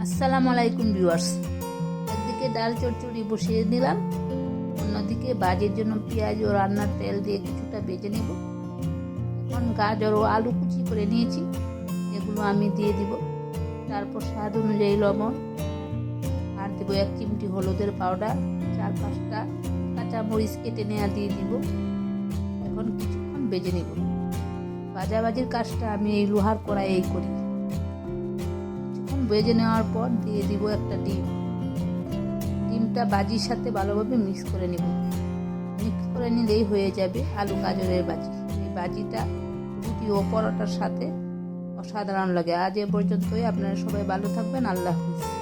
আসসালামু আলাইকুম ভিউয়ার্স। একদিকে ডাল চচ্চড়ি বসিয়ে দিলাম, অন্যদিকে ভাজির জন্য পেঁয়াজ ও রান্নার তেল দিয়ে কিছুটা ভেজে নেব। এখন গাজর ও আলু কুচি করে নিয়েছি, এগুলো আমি দিয়ে দিব। তারপর স্বাদ অনুযায়ী লবণ, আর দেবো 1 চিমটি হলুদের পাউডার, 4-5টা কাঁচামরিচ কেটে নেওয়া দিয়ে দিব। এখন কিছুক্ষণ ভেজে নেব। ভাজাভাজির কাজটা আমি এই লোহার কড়াইয়েই করি। ভেজে নেওয়ার পর দিয়ে দিব একটা ডিমটা ভাজির সাথে ভালোভাবে মিক্স করে নেব। মিক্স করে নিলেই হয়ে যাবে আলু গাজরের ভাজি। এই ভাজিটা রুটি ও পরোটার সাথে অসাধারণ লাগে। আজ এ পর্যন্তই। আপনারা সবাই ভালো থাকবেন। আল্লাহ হাফেজ।